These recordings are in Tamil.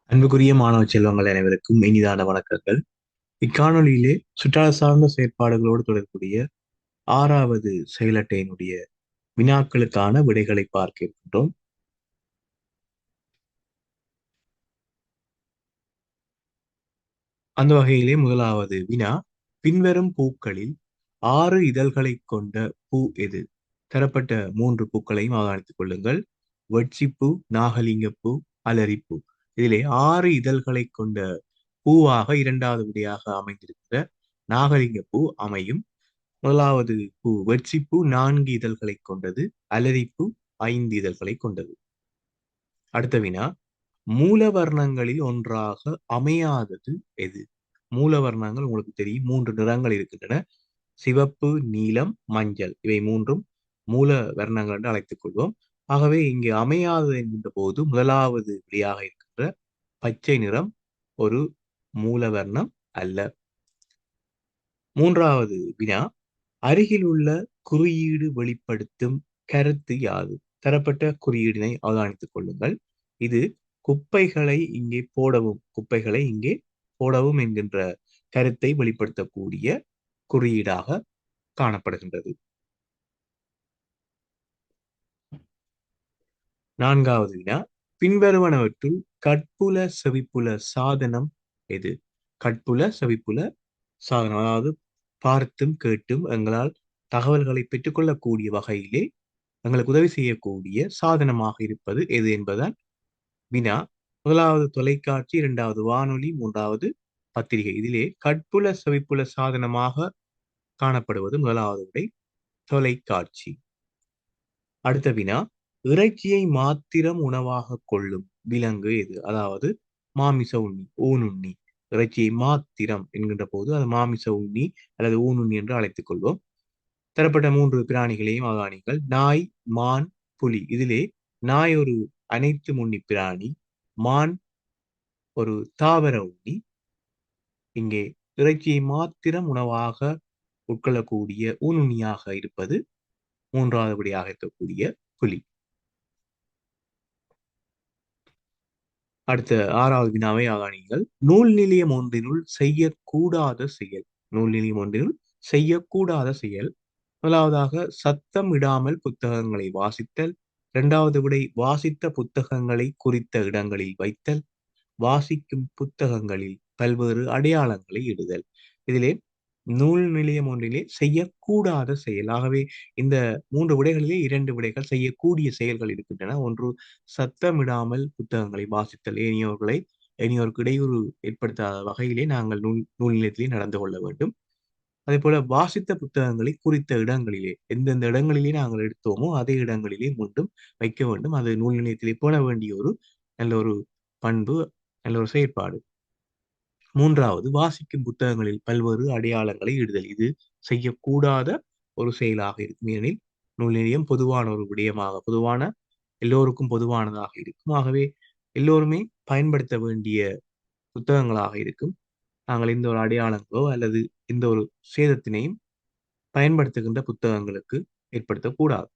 அன்புக்குரிய மாணவ செல்வங்கள் அனைவருக்கும் இனிதான வணக்கங்கள். இக்காணொளியிலே சுற்றால சார்ந்த செயற்பாடுகளோடு தொடர்புடைய 6வது செயலட்டையினுடைய வினாக்களுக்கான விடைகளை பார்க்க இருக்கின்றோம். அந்த வகையிலே முதலாவது வினா, பின்வரும் பூக்களில் 6 இதழ்களை கொண்ட பூ எது? தரப்பட்ட 3 பூக்களையும் அவதானித்துக் கொள்ளுங்கள். வெட்சிப்பூ, நாகலிங்கப்பூ, அலரிப்பூ. இதிலே 6 இதழ்களை கொண்ட பூவாக இரண்டாவது விடையாக அமைந்திருக்கிற நாகலிங்கப்பூ அமையும். முதலாவது பூ வெட்சிப்பூ 4 இதழ்களை கொண்டது. அலரிப்பூ 5 இதழ்களை கொண்டது. அடுத்த வினா, மூலவர்ணங்களில் ஒன்றாக அமையாதது எது? மூலவர்ணங்கள் உங்களுக்கு தெரியும், 3 நிறங்கள் இருக்கின்றன. சிவப்பு, நீலம், மஞ்சள். இவை மூன்றும் மூல வர்ணங்கள் என்று அழைத்துக் கொள்வோம். ஆகவே இங்கு அமையாதது என்கின்ற போது முதலாவது விடையாக இருக்கின்ற பச்சை நிறம் ஒரு மூலவர்ணம் அல்ல. மூன்றாவது வினா, அருகில் உள்ள குறியீடு வெளிப்படுத்தும் கருத்து யாது? தரப்பட்ட குறியீடினை அவதானித்துக் கொள்ளுங்கள். இது குப்பைகளை இங்கே போடவும் என்கின்ற கருத்தை வெளிப்படுத்தக்கூடிய குறியீடாக காணப்படுகின்றது. நான்காவது வினா, பின்வருவனவற்றுள் கட்புல செவிப்புல சாதனம் எது? கட்புல செவிப்புல சாதனம், அதாவது பார்த்தும் கேட்டும் எங்களால் தகவல்களை பெற்றுக்கொள்ளக்கூடிய வகையிலே எங்களுக்கு உதவி செய்யக்கூடிய சாதனமாக இருப்பது எது என்பதுதான் வினா. முதலாவது தொலைக்காட்சி, இரண்டாவது வானொலி, மூன்றாவது பத்திரிகை. இதிலே கட்புல செவிப்புல சாதனமாக காணப்படுவது முதலாவது விடை தொலைக்காட்சி. அடுத்த வினா, இறைச்சியை மாத்திரம் உணவாக கொள்ளும் விலங்கு எது? அதாவது மாமிச உண்ணி, ஊனுண்ணி. இறைச்சியை மாத்திரம் என்கின்ற போது அது மாமிச உண்ணி அல்லது ஊனுண்ணி என்று அழைத்துக் கொள்வோம். தரப்பட்ட 3 பிராணிகளையும் அவதானிங்கள். நாய், மான், புலி. இதிலே நாய் ஒரு அனைத்து உண்ணி பிராணி, மான் ஒரு தாவர உண்ணி. இங்கே இறைச்சியை மாத்திரம் உணவாக உட்கொள்ளக்கூடிய ஊனுண்ணியாக இருப்பது மூன்றாவது படியாக இருக்கக்கூடிய புலி. அடுத்த 6வது வினாவை அவதானியுங்கள். நூல் நிலையம் ஒன்றினுள் செய்யக்கூடாத செயல். நூல் நிலையம் ஒன்றினுள் செய்யக்கூடாத செயல். முதலாவதாக சத்தம் இடாமல் புத்தகங்களை வாசித்தல். இரண்டாவது விடை வாசித்த புத்தகங்களை குறித்த இடங்களில் வைத்தல். வாசிக்கும் புத்தகங்களில் பல்வேறு அடையாளங்களை இடுதல். இதிலே நூல் நிலையம் ஒன்றிலே செய்யக்கூடாத செயல். ஆகவே இந்த 3 விடைகளிலே 2 விடைகள் செய்யக்கூடிய செயல்கள் இருக்கின்றன. ஒன்று சத்தமிடாமல் புத்தகங்களை வாசித்தல், ஏனையோருக்கு இடையூறு ஏற்படுத்தாத வகையிலே நாங்கள் நூல் நிலையத்திலே நடந்து கொள்ள வேண்டும். அதே போல வாசித்த புத்தகங்களை குறித்த இடங்களிலே, எந்தெந்த இடங்களிலே நாங்கள் எடுத்தோமோ அதே இடங்களிலே மீண்டும் வைக்க வேண்டும். அது நூல் நிலையத்திலே போட வேண்டிய ஒரு நல்ல ஒரு பண்பு, நல்ல ஒரு செயற்பாடு. மூன்றாவது, வாசிக்கும் புத்தகங்களில் பல்வேறு அடையாளங்களை இடுதல். இது செய்யக்கூடாத ஒரு செயலாக இருக்கும். ஏனெனில் நூல் நிலையம் பொதுவான ஒரு பொதுவான எல்லோருக்கும் பொதுவானதாக இருக்கும். ஆகவே எல்லோருமே பயன்படுத்த வேண்டிய புத்தகங்களாக இருக்கும். நாங்கள் இந்த ஒரு அடையாளங்களோ அல்லது இந்த ஒரு சேதத்தினையும் பயன்படுத்துகின்ற புத்தகங்களுக்கு ஏற்படுத்தக்கூடாது.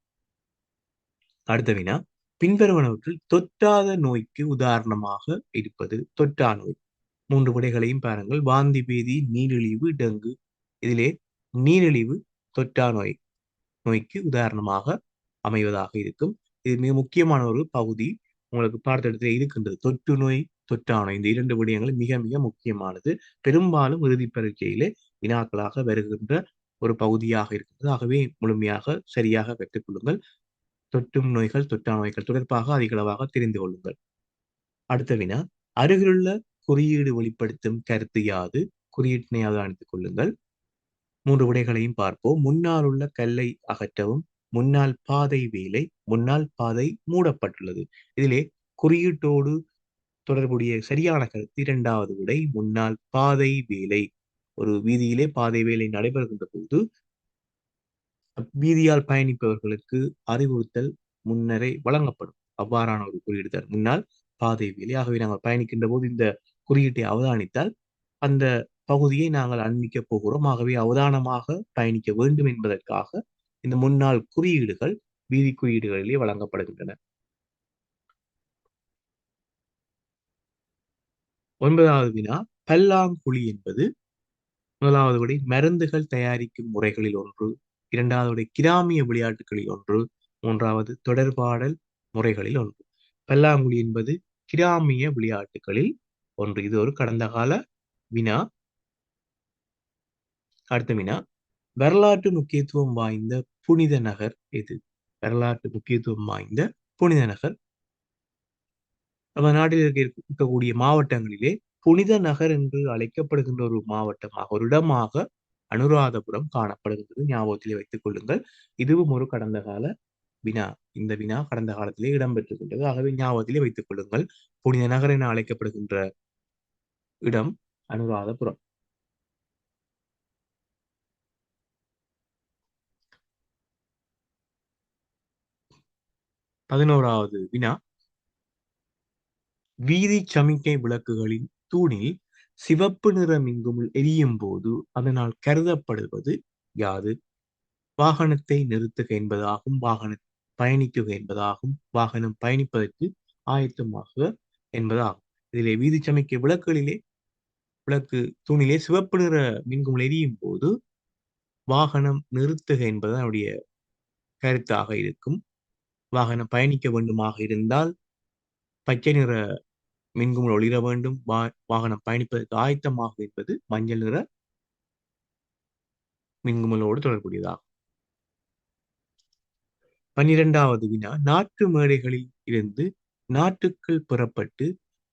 அடுத்த வினா, பின்வருவனவற்றில் தொற்றாத நோய்க்கு உதாரணமாக இருப்பது? தொற்றா நோய். 3 விடைகளையும் பாருங்கள். வாந்தி பேதி, நீரிழிவு, டெங்கு. இதிலே நீரிழிவு தொற்றா நோய்க்கு உதாரணமாக அமைவதாக இருக்கும். இது மிக முக்கியமான ஒரு பகுதி. உங்களுக்கு பாடத்திட்டத்தில் இருக்கின்றது. தொற்று நோய், தொற்றா நோய், இந்த 2 விடயங்கள் மிக மிக முக்கியமானது. பெரும்பாலும் இறுதி பரீட்சையிலே வினாக்களாக வருகின்ற ஒரு பகுதியாக இருக்கிறது. ஆகவே முழுமையாக சரியாக கற்றுக் கொள்ளுங்கள். தொற்றும் நோய்கள், தொற்றா நோய்கள் தொடர்பாக அதிகளவாக தெரிந்து கொள்ளுங்கள். அடுத்த வினா, அருகிலுள்ள குறியீடு வெளிப்படுத்தும் கருத்து யாது? குறியீட்டினை அவதானித்துக் கொள்ளுங்கள். 3 விடைகளையும் பார்ப்போம். முன்னால் உள்ள கல்லை அகற்றவும், முன்னால் பாதை வேலை, முன்னால் பாதை மூடப்பட்டுள்ளது. இதிலே குறியீட்டோடு தொடர்புடைய சரியான கருத்து இரண்டாவது விடை, முன்னால் பாதை வேலை. ஒரு வீதியிலே பாதை வேலை நடைபெறுகின்ற போது வீதியால் பயணிப்பவர்களுக்கு அறிவுறுத்தல் முன்னரே வழங்கப்படும். அவ்வாறான ஒரு குறியீடுதான் முன்னால் பாதை வேலை. ஆகவே நாங்கள் பயணிக்கின்ற போது இந்த குறியீட்டை அவதானித்தால் அந்த பகுதியை நாங்கள் அண்மிக்கப் போகிறோம். ஆகவே அவதானமாக பயணிக்க வேண்டும் என்பதற்காக இந்த முன்னாள் குறியீடுகள் வீதி குறியீடுகளிலே வழங்கப்படுகின்றன. 9வது வினா, பல்லாங்குழி என்பது? முதலாவது விடை மருந்துகள் தயாரிக்கும் முறைகளில் ஒன்று. இரண்டாவது விடை கிராமிய விளையாட்டுகளில் ஒன்று. மூன்றாவது தொடர்பாடல் முறைகளில் ஒன்று. பல்லாங்குழி என்பது கிராமிய விளையாட்டுகளில் ஒன்று. இது ஒரு கடந்த கால வினா. அடுத்த வினா, வரலாற்று முக்கியத்துவம் வாய்ந்த புனித நகர் எது? வரலாற்று முக்கியத்துவம் வாய்ந்த புனித நகர். நம்ம நாட்டில் இருக்கக்கூடிய மாவட்டங்களிலே புனித நகர் என்று அழைக்கப்படுகின்ற ஒரு மாவட்டமாக, ஒரு இடமாக அனுராதபுரம் காணப்படுகின்றது. ஞாபகத்திலே வைத்துக் கொள்ளுங்கள். இதுவும் ஒரு கடந்த கால வினா. இந்த வினா கடந்த காலத்திலே இடம்பெற்றிருக்கின்றது. ஆகவே ஞாபகத்திலே வைத்துக் கொள்ளுங்கள். புனித நகர் என அழைக்கப்படுகின்ற இடம் அனுராதபுரம். 11வது வினா, வீதி சமிக்கை விளக்குகளின் தூணில் சிவப்பு நிற மின்குமிழ் எரியும் போது அதனால் கருதப்படுவது யாது? வாகனத்தை நிறுத்துக என்பதாகும், வாகனம் பயணிக்குக என்பதாகும், வாகனம் பயணிப்பதற்கு ஆயத்தமாக என்பதாகும். இதிலே வீதி சமிக்கை விளக்குகளிலே விளக்கு தூணிலே சிவப்பு நிற மின்குமிழ் எரியும் போது வாகனம் நிறுத்துக என்பது அவருடைய கருத்தாக இருக்கும். வாகனம் பயணிக்க வேண்டுமாக இருந்தால் பச்சை நிற மின்குமிழ் ஒளிர வேண்டும். வாகனம் பயணிப்பதற்கு ஆயத்தமாக என்பது மஞ்சள் நிற மின்குமிழோடு தொடர்புடையதாகும். 12வது வினா, நாட்டு மேடைகளில் இருந்து நாட்டுக்கள் பெறப்பட்டு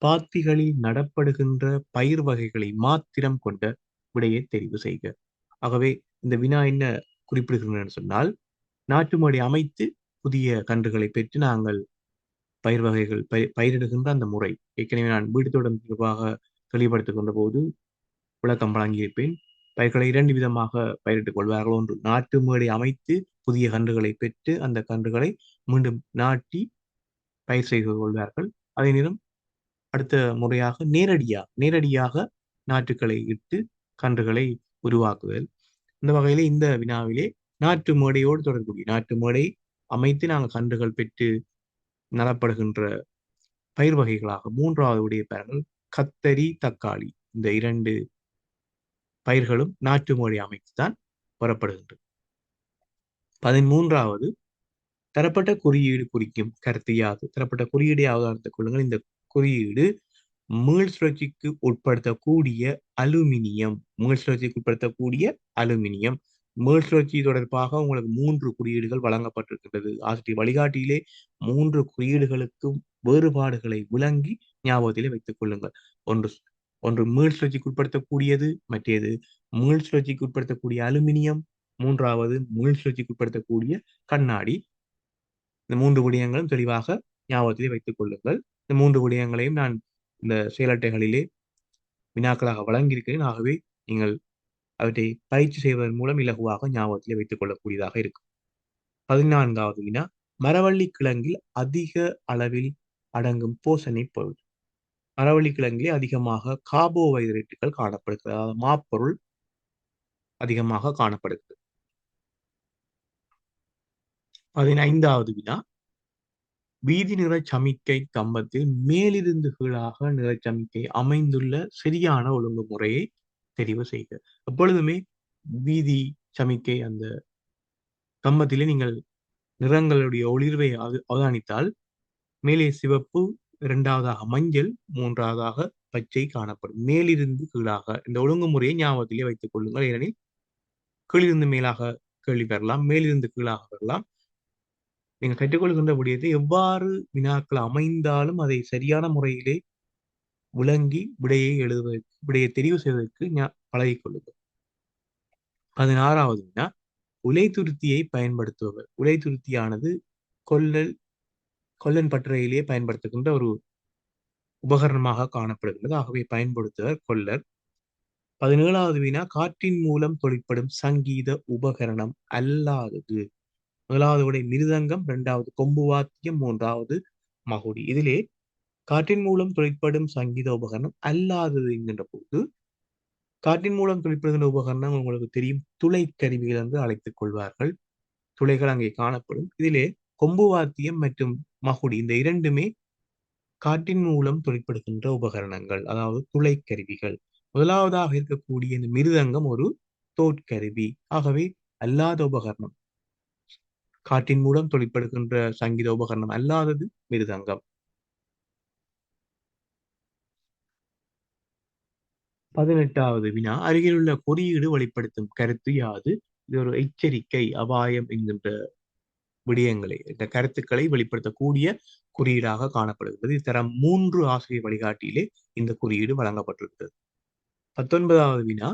பாத்திகளில் நடப்படுகின்ற பயிர் வகைகளை மாத்திரம் கொண்ட விடையை தெரிவு செய்க. ஆகவே இந்த வினா என்ன குறிப்பிடுகின்றன சொன்னால், நாட்டு மேடை அமைத்து புதிய கன்றுகளை பெற்று நாங்கள் பயிர் வகைகள் பயிரிடுகின்ற அந்த முறை. ஏற்கனவே நான் வீடு தோட்டம் தொடர்பாக தெளிவுபடுத்துகின்ற போது விளக்கம் வழங்கியிருப்பேன். பயிர்களை 2 விதமாக பயிரிட்டுக் கொள்வார்கள். ஒன்று நாட்டு மேடை அமைத்து புதிய கன்றுகளை பெற்று அந்த கன்றுகளை மீண்டும் நாட்டி பயிர் செய்து கொள்வார்கள். அதே நேரம் அடுத்த முறையாக நேரடியாக நாற்றுக்களை இட்டு கன்றுகளை உருவாக்குதல். இந்த வகையிலே இந்த வினாவிலே நாட்டு மேடையோடு தொடர்புடைய நாட்டு மேடை அமைத்து நாங்கள் கன்றுகள் பெற்று நடப்படுகின்ற பயிர் வகைகளாக 3வது உடைய பெயர்கள் கத்தரி, தக்காளி. இந்த 2 பயிர்களும் நாட்டு மேடை அமைத்துத்தான் பெறப்படுகின்றது. 13வது, தரப்பட்ட குறியீடு குறிக்கும் கருத்து யாது? தரப்பட்ட குறியீடை அவதானித்துக் கொள்ளுங்கள். இந்த குறியீடு மீள் சுழற்சிக்கு உட்படுத்தக்கூடிய அலுமினியம். மீள் சுழற்சிக்கு உட்படுத்தக்கூடிய அலுமினியம். மீள் சுழற்சி தொடர்பாக உங்களுக்கு 3 குறியீடுகள் வழங்கப்பட்டிருக்கின்றது. ஆசிரியர் வழிகாட்டியிலே 3 குறியீடுகளுக்கும் வேறுபாடுகளை விளங்கி ஞாபகத்திலே வைத்துக் கொள்ளுங்கள். ஒன்று ஒன்று மீள் சுழற்சிக்கு உட்படுத்தக்கூடியது, மற்றது மீள் சுழற்சிக்கு உட்படுத்தக்கூடிய அலுமினியம், 3வது மீள் சுழற்சிக்கு உட்படுத்தக்கூடிய கண்ணாடி. இந்த 3 விடயங்களும் தெளிவாக ஞாபகத்திலே வைத்துக் கொள்ளுங்கள். இந்த 3 விடயங்களையும் நான் இந்த செயலட்டைகளிலே வினாக்களாக வழங்கியிருக்கிறேன். ஆகவே நீங்கள் அவற்றை பயிற்சி செய்வதன் மூலம் இலகுவாக ஞாபகத்திலே வைத்துக் கொள்ளக்கூடியதாக இருக்கும். 14வது வினா, மரவள்ளி கிழங்கில் அதிக அளவில் அடங்கும் போசனை பொருள். மரவள்ளி கிழங்கிலே அதிகமாக கார்போஹைட்ரேட்டுகள் காணப்படுகிறது. அதாவது மாப்பொருள் அதிகமாக காணப்படுகிறது. 15வது வினா, வீதி நிற சமிக்கை கம்பத்தில் மேலிருந்து கீழாக நிறச்சமிக்கை அமைந்துள்ள சரியான ஒழுங்குமுறையை தெரிவு செய்க. எப்பொழுதுமே வீதி சமிக்கை அந்த கம்பத்திலே நீங்கள் நிறங்களுடைய ஒளிர்வை அவதானித்தால் மேலே சிவப்பு, 2வதாக மஞ்சள், 3வதாக பச்சை காணப்படும். மேலிருந்து கீழாக இந்த ஒழுங்குமுறையை ஞாபகத்திலே வைத்துக் கொள்ளுங்கள். ஏனெனில் கீழிருந்து மேலாக கேள்வி பெறலாம், மேலிருந்து கீழாக பெறலாம். நீங்கள் கற்றுக்கொள்கின்ற விடயத்தை எவ்வாறு வினாக்கள் அமைந்தாலும் அதை சரியான முறையிலே விளங்கி விடையை தெரிவு செய்வதற்கு பழகிக் கொள்ளுங்கள். 16வது வினா, உலைத்துருத்தியை பயன்படுத்துபவர். உலைத்துருத்தியானது கொல்லன் பட்டறையிலே பயன்படுத்துகின்ற ஒரு உபகரணமாக காணப்படுகிறது. ஆகவே பயன்படுத்துவர் கொல்லர். 17வது வினா, காற்றின் மூலம் தொழிற்படும் சங்கீத உபகரணம் அல்லாதது. முதலாவது விடை மிருதங்கம், 2வது கொம்பு வாத்தியம், 3வது மகுடி. இதிலே காற்றின் மூலம் தொழிற்படும் சங்கீத உபகரணம் அல்லாதது என்கின்ற போது, காற்றின் மூலம் தொழிற்படுகின்ற உபகரணம் உங்களுக்கு தெரியும், துளை கருவிகள் என்று அழைத்துக் கொள்வார்கள். துளைகள் அங்கே காணப்படும். இதிலே கொம்பு வாத்தியம் மற்றும் மகுடி இந்த இரண்டுமே காற்றின் மூலம் தொழிற்படுகின்ற உபகரணங்கள், அதாவது துளைக்கருவிகள். முதலாவதாக இருக்கக்கூடிய இந்த மிருதங்கம் ஒரு தோற்கருவி. ஆகவே அல்லாத உபகரணம், காற்றின் மூலம் தொழிற்படுகின்ற சங்கீத உபகரணம் அல்லாதது மிருதங்கம். 18வது வினா, அருகிலுள்ள குறியீடு வெளிப்படுத்தும் கருத்து யாது? இது ஒரு எச்சரிக்கை, அபாயம் என்கின்ற விடயங்களை, இந்த கருத்துக்களை வெளிப்படுத்தக்கூடிய குறியீடாக காணப்படுகிறது. இது தரம் 3 ஆசிரியர் வழிகாட்டியிலே இந்த குறியீடு வழங்கப்பட்டிருக்கிறது. 19வது வினா,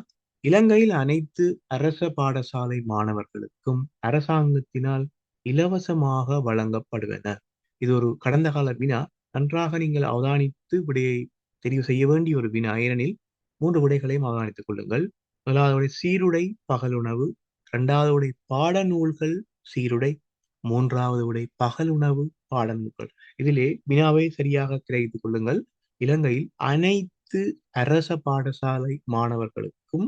இலங்கையில் அனைத்து அரச பாடசாலை மாணவர்களுக்கும் அரசாங்கத்தினால் இலவசமாக வழங்கப்படுவன. இது ஒரு கடந்த கால வினா. நன்றாக நீங்கள் அவதானித்து விடையை தெரிவு செய்ய வேண்டிய ஒரு வினா. ஏனெனில் 3 விடைகளையும் அவதானித்துக் கொள்ளுங்கள். முதலாவது விடை சீருடை பகலுணவு, இரண்டாவது விடை பாடநூல்கள் சீருடை, மூன்றாவது விடை பகலுணவு பாடநூல்கள். இதிலே வினாவை சரியாக கிரகித்துக் கொள்ளுங்கள். இலங்கையில் அனைத்து அரச பாடசாலை மாணவர்களுக்கும்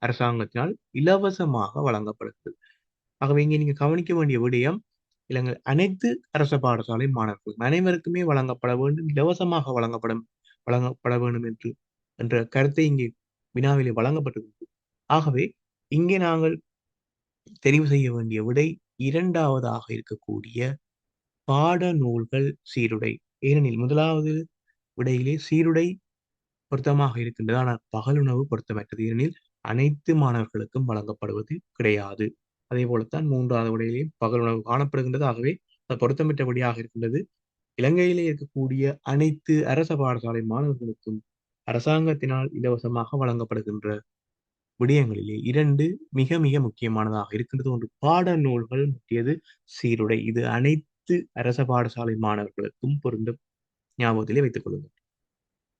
அரசாங்கத்தினால் இலவசமாக வழங்கப்படுகிறது. ஆகவே இங்கே நீங்க கவனிக்க வேண்டிய விடயம், இலங்கை அனைத்து அரச பாடசாலை மாணவர்கள் அனைவருக்குமே வழங்கப்பட வேண்டும், இலவசமாக வழங்கப்பட வேண்டும் என்ற கருத்தை இங்கே வினாவிலே வழங்கப்பட்டிருக்கிறது. ஆகவே இங்கே நாங்கள் தெரிவு செய்ய வேண்டிய விடை இரண்டாவதாக இருக்கக்கூடிய பாடநூல்கள் சீருடை. ஏனெனில் முதலாவது விடையிலே சீருடை பொருத்தமாக இருக்கின்றது, ஆனால் பகலுணவு பொருத்தமற்றது. ஏனெனில் அனைத்து மாணவர்களுக்கும் வழங்கப்படுவது கிடையாது. அதே போலத்தான் மூன்றாவது விடையிலேயும் பகலுணவு காணப்படுகின்றது. ஆகவே அது பொருத்தமற்றபடியாக இருக்கின்றது. இலங்கையிலே இருக்கக்கூடிய அனைத்து அரச பாடசாலை மாணவர்களுக்கும் அரசாங்கத்தினால் இலவசமாக வழங்கப்படுகின்ற விடயங்களிலே இரண்டு மிக மிக முக்கியமானதாக இருக்கின்றது. ஒன்று பாடநூல்கள், முக்கியது சீருடை. இது அனைத்து அரச பாடசாலை மாணவர்களுக்கும் பொருந்தும், ஞாபகத்திலே வைத்துக் கொள்ளுங்கள்.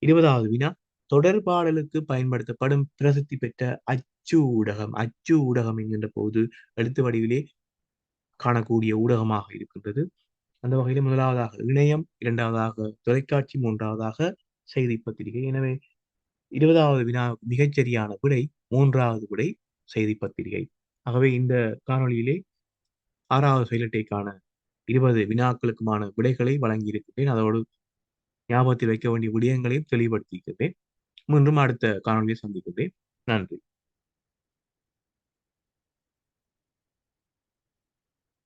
20வது வினா, தொடர்பாடலுக்கு பயன்படுத்தப்படும் பிரசித்தி பெற்ற அச்சு ஊடகம். அச்சு ஊடகம் என்கின்ற போது எழுத்து வடிவிலே காணக்கூடிய ஊடகமாக இருக்கின்றது. அந்த வகையில் முதலாவதாக இணையம், இரண்டாவதாக தொலைக்காட்சி, மூன்றாவதாக செய்தி பத்திரிகை. எனவே 20வது வினா மிகச்சரியான விடை மூன்றாவது விடை செய்தி பத்திரிகை. ஆகவே இந்த காணொளியிலே 6வது செயலட்டைக்கான 20 வினாக்களுக்குமான விடைகளை வழங்கியிருக்கிறேன். அதோடு ஞாபகத்தில் வைக்க வேண்டிய விடயங்களையும் தெளிவுபடுத்தியிருக்கிறேன். மீண்டும் அடுத்த காணொலியை சந்திக்கிறேன். நன்றி.